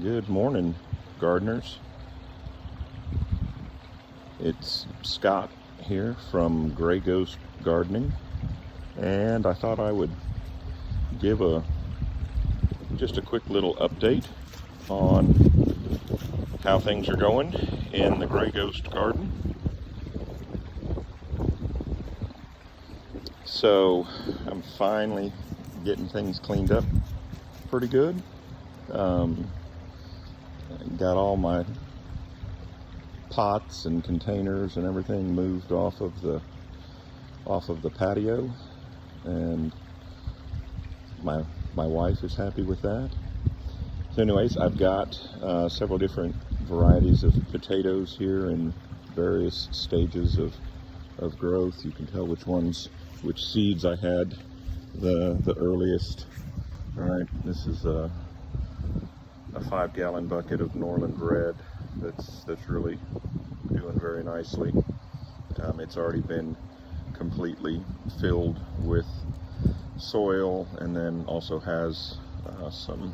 Good morning, gardeners. It's Scott here from Gray Ghost Gardening, and I thought I would give just a quick little update on how things are going in the Gray Ghost Garden. So I'm finally getting things cleaned up pretty good. Got all my pots and containers and everything moved off of the patio, and my wife is happy with that. So anyways, I've got several different varieties of potatoes here in various stages of growth. You can tell which seeds I had the earliest. All right, this is a 5-gallon bucket of Norland Red that's really doing very nicely. It's already been completely filled with soil, and then also has some,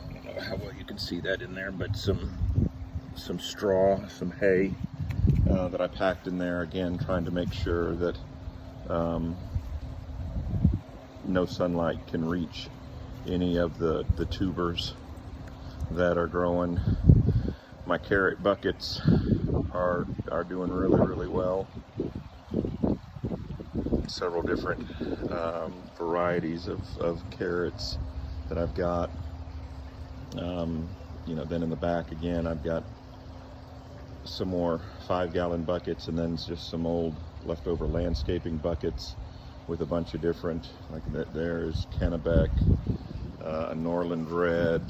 I don't know how well you can see that in there, but some straw, some hay that I packed in there, again trying to make sure that no sunlight can reach any of the tubers that are growing. My carrot buckets are doing really well. Several different varieties of carrots that I've got. Then in the back again, I've got some more 5-gallon buckets, and then just some old leftover landscaping buckets with a bunch of different, like there's Kennebec, a Norland Red.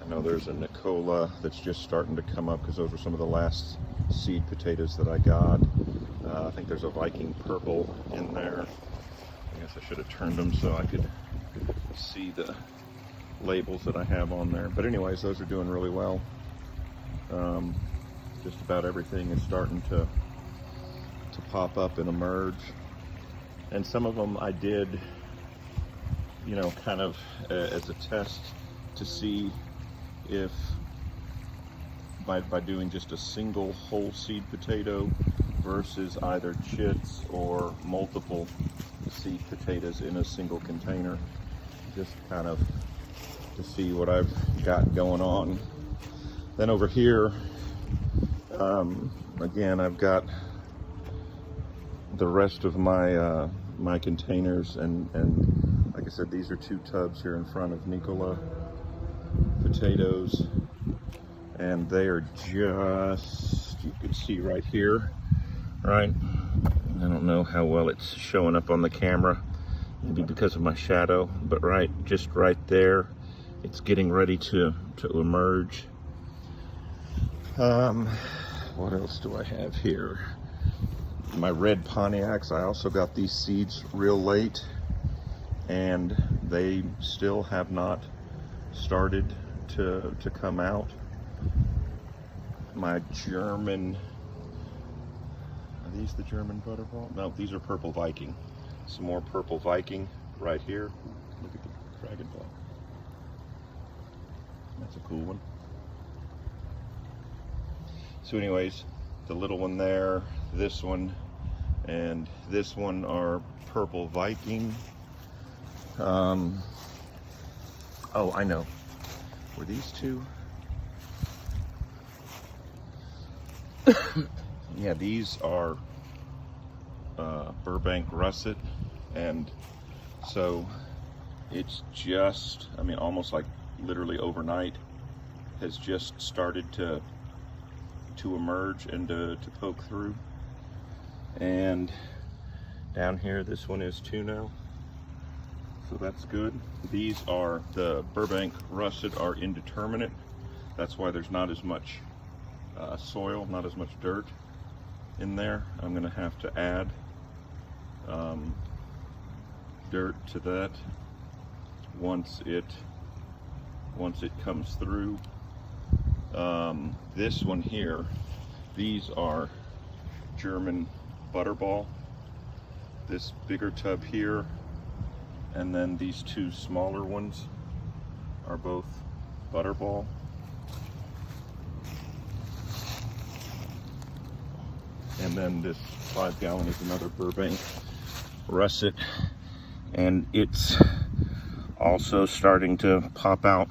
I know there's a Nicola that's just starting to come up because those were some of the last seed potatoes that I got. I think there's a Viking Purple in there. I guess I should have turned them so I could see the labels that I have on there. But anyways, those are doing really well. Just about everything is starting to pop up and emerge. And some of them I did, kind of as a test to see if by doing just a single whole seed potato versus either chits or multiple seed potatoes in a single container, just kind of to see what I've got going on. Then over here, again, I've got the rest of my my containers, and like I said, these are 2 tubs here in front of Nicola potatoes, and they are just, you can see right here, right? I don't know how well it's showing up on the camera, maybe because of my shadow, but just right there, it's getting ready to emerge. What else do I have here? My red Pontiacs, I also got these seeds real late, and they still have not started to come out. My German, are these the German Butterball? No, these are Purple Viking. Some more Purple Viking right here. Look at the dragonfly. That's a cool one. So anyways, the little one there, this one, and this one are Purple Viking. Oh, I know. Were these 2? Yeah, these are Burbank Russet, and so it's just, almost like literally overnight, has just started to emerge and to poke through. And down here, this one is 2 now, so that's good. These are the Burbank Russet are indeterminate. That's why there's not as much soil, not as much dirt in there. I'm gonna have to add dirt to that once it comes through. This one here, these are German Butterball. This bigger tub here, and then these 2 smaller ones are both butterball. And then this 5 gallon is another Burbank russet, and it's also starting to pop out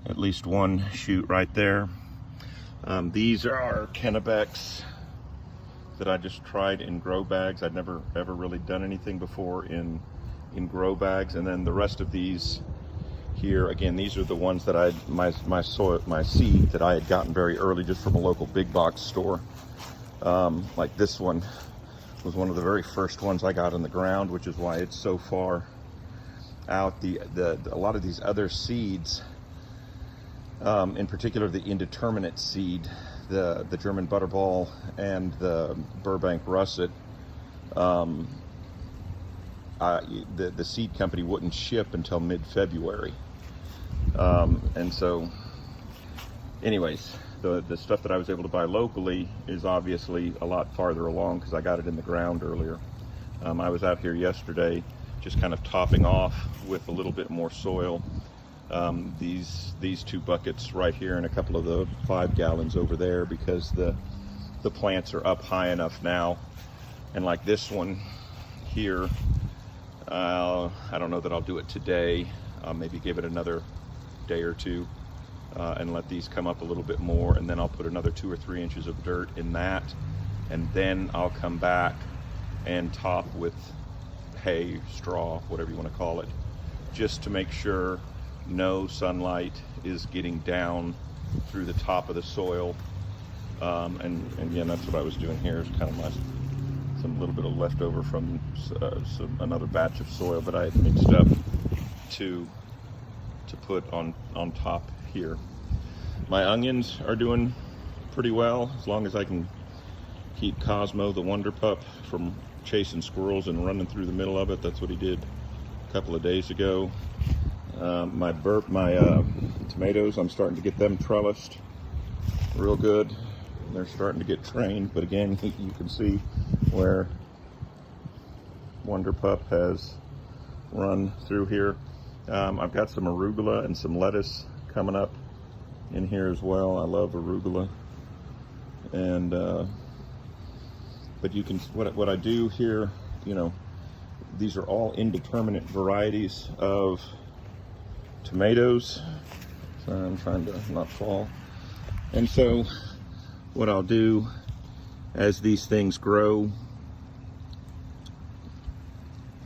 at least one shoot right there. These are Kennebecs that I just tried in grow bags. I'd never ever really done anything before in grow bags. And then the rest of these here, again, these are the ones that my seed that I had gotten very early just from a local big box store. Like this one was one of the very first ones I got in the ground, which is why it's so far out. A lot of these other seeds, in particular the indeterminate seed, the German butterball and the Burbank russet, the seed company wouldn't ship until mid-February. And so anyways, the stuff that I was able to buy locally is obviously a lot farther along because I got it in the ground earlier. I was out here yesterday just kind of topping off with a little bit more soil. These 2 buckets right here and a couple of the 5 gallons over there, because the plants are up high enough now. And like this one here, I don't know that I'll do it today. I'll maybe give it another day or two and let these come up a little bit more, and then I'll put another 2 or 3 inches of dirt in that, and then I'll come back and top with hay, straw, whatever you want to call it, just to make sure no sunlight is getting down through the top of the soil. And again, that's what I was doing here, is kind of some little bit of leftover from another batch of soil that I had mixed up to put on top here. My onions are doing pretty well, as long as I can keep Cosmo, the Wonder Pup, from chasing squirrels and running through the middle of it. That's what he did a couple of days ago. My tomatoes, I'm starting to get them trellised real good. They're starting to get trained, but again, you can see where Wonder Pup has run through here. I've got some arugula and some lettuce coming up in here as well. I love arugula. And but you can, what I do here, you know, these are all indeterminate varieties of tomatoes. Sorry, I'm trying to not fall. And so what I'll do as these things grow,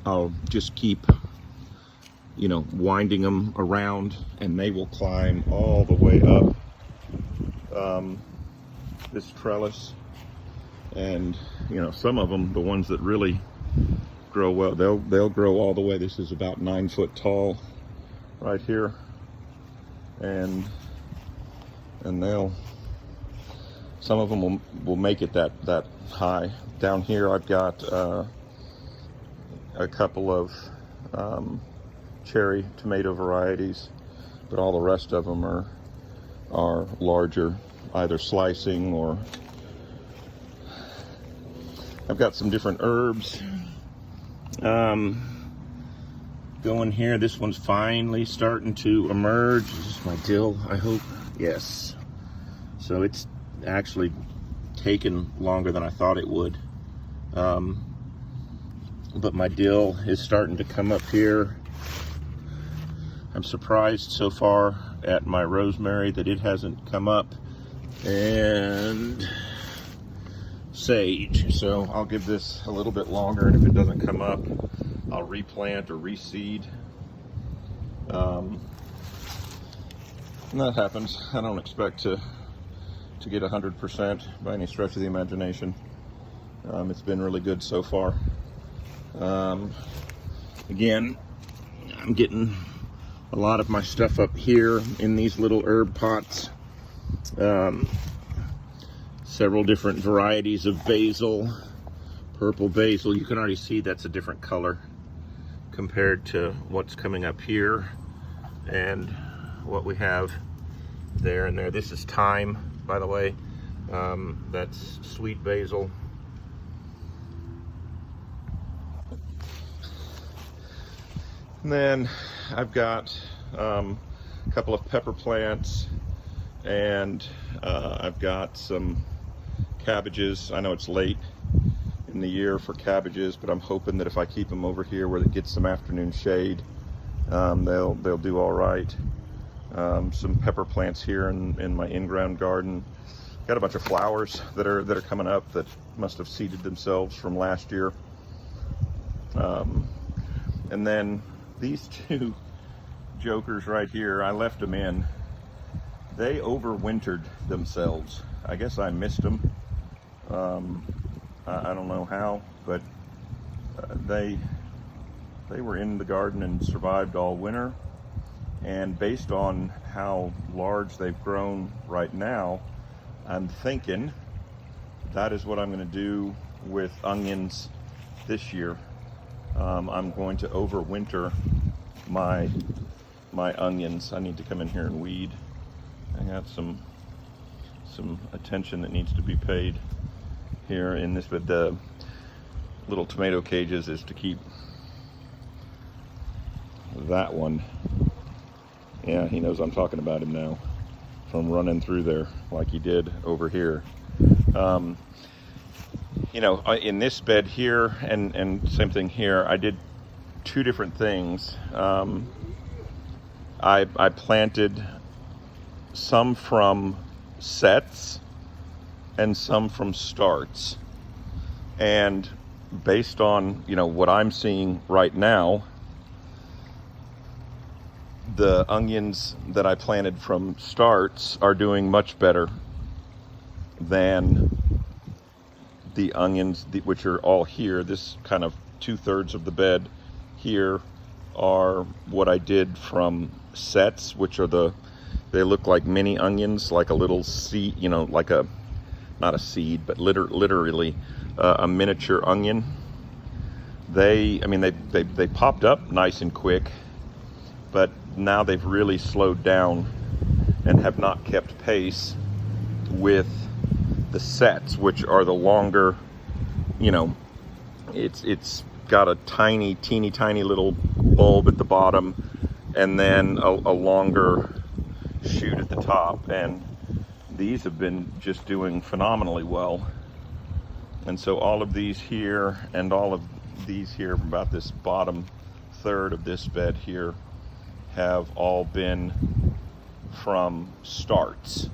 I'll just keep, you know, winding them around, and they will climb all the way up this trellis. And you know, some of them, the ones that really grow well, they'll grow all the way. This is about 9 foot tall right here, and some of them will make it that high. Down here I've got a couple of cherry tomato varieties, but all the rest of them are larger, either slicing or I've got some different herbs going here. This one's finally starting to emerge. This is my dill, I hope. Yes. So it's actually taken longer than I thought it would. But my dill is starting to come up here. I'm surprised so far at my rosemary that it hasn't come up. And sage. So I'll give this a little bit longer, and if it doesn't come up, I'll replant or reseed. And that happens. I don't expect to get 100% by any stretch of the imagination. It's been really good so far. Again, I'm getting a lot of my stuff up here in these little herb pots. Several different varieties of basil, purple basil. You can already see that's a different color compared to what's coming up here and what we have there and there. This is thyme, by the way. That's sweet basil. And then I've got a couple of pepper plants, and I've got some cabbages. I know it's late in the year for cabbages, but I'm hoping that if I keep them over here where it gets some afternoon shade, they'll do all right. Some pepper plants here in my in-ground garden. Got a bunch of flowers that are coming up that must have seeded themselves from last year. And then these two jokers right here, I left them in. They overwintered themselves. I guess I missed them. I don't know how, but they were in the garden and survived all winter. And based on how large they've grown right now, I'm thinking that is what I'm going to do with onions this year. I'm going to overwinter my onions. I need to come in here and weed. I got some attention that needs to be paid here in this, but the little tomato cages is to keep that one. Yeah, he knows I'm talking about him now from running through there like he did over here. You know, in this bed here and same thing here, I did two different things. I planted some from sets and some from starts. And based on, you know, what I'm seeing right now, the onions that I planted from starts are doing much better than the onions which are all here. This kind of 2/3 of the bed here are what I did from sets, which are they look like mini onions, like a little seed, you know, like a, not a seed, but literally a miniature onion. They popped up nice and quick, but now they've really slowed down and have not kept pace with the sets, which are the longer, you know, it's got a teeny tiny little bulb at the bottom and then a longer shoot at the top, and these have been just doing phenomenally well. And so all of these here and all of these here, about this bottom third of this bed here, have all been from starts.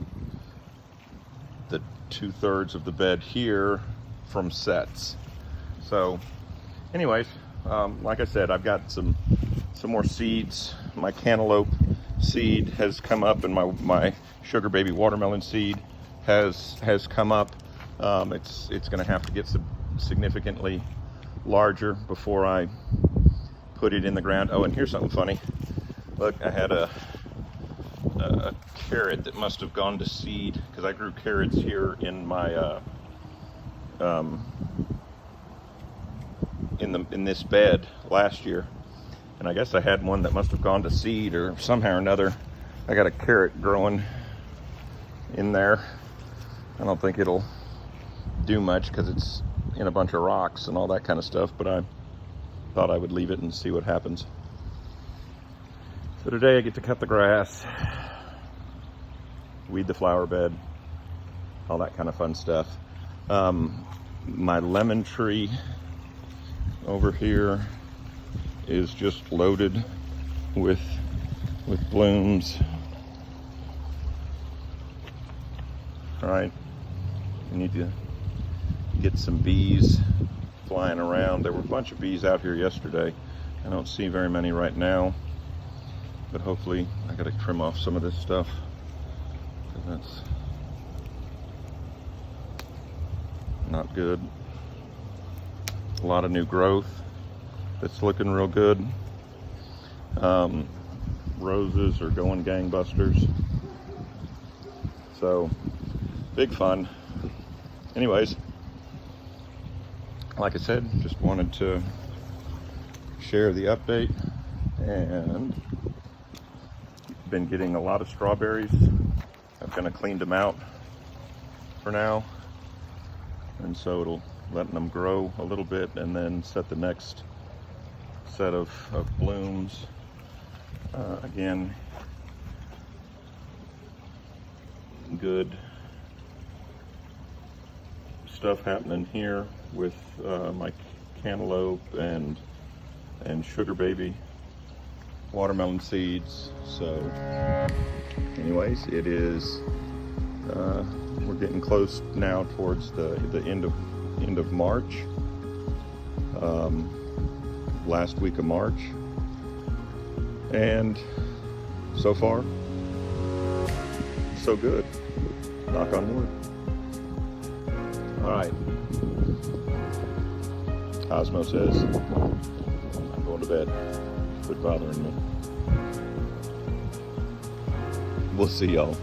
The 2/3 of the bed here from sets. So anyways, like I said, I've got some more seeds. My cantaloupe seed has come up, and my sugar baby watermelon seed has come up. It's going to have to get significantly larger before I put it in the ground. Oh, and here's something funny. Look, I had a carrot that must have gone to seed, because I grew carrots here in my in this bed last year, and I guess I had one that must have gone to seed, or somehow or another I got a carrot growing in there. I don't think it'll do much because it's in a bunch of rocks and all that kind of stuff, but I thought I would leave it and see what happens. So today I get to cut the grass, weed the flower bed, all that kind of fun stuff. My lemon tree over here is just loaded with blooms. All right, I need to get some bees flying around. There were a bunch of bees out here yesterday. I don't see very many right now, but hopefully I gotta trim off some of this stuff, because that's not good. A lot of new growth that's looking real good. Roses are going gangbusters. So big fun. Anyways, like I said, just wanted to share the update, and been getting a lot of strawberries. I've kind of cleaned them out for now, and so it'll letting them grow a little bit and then set the next set of blooms. Again, good stuff happening here with my cantaloupe and sugar baby watermelon seeds. So anyways, it is we're getting close now towards the end of March, last week of March, and so far so good, knock on wood. All right, Cosmo says I'm going to bed, quit bothering me. We'll see y'all.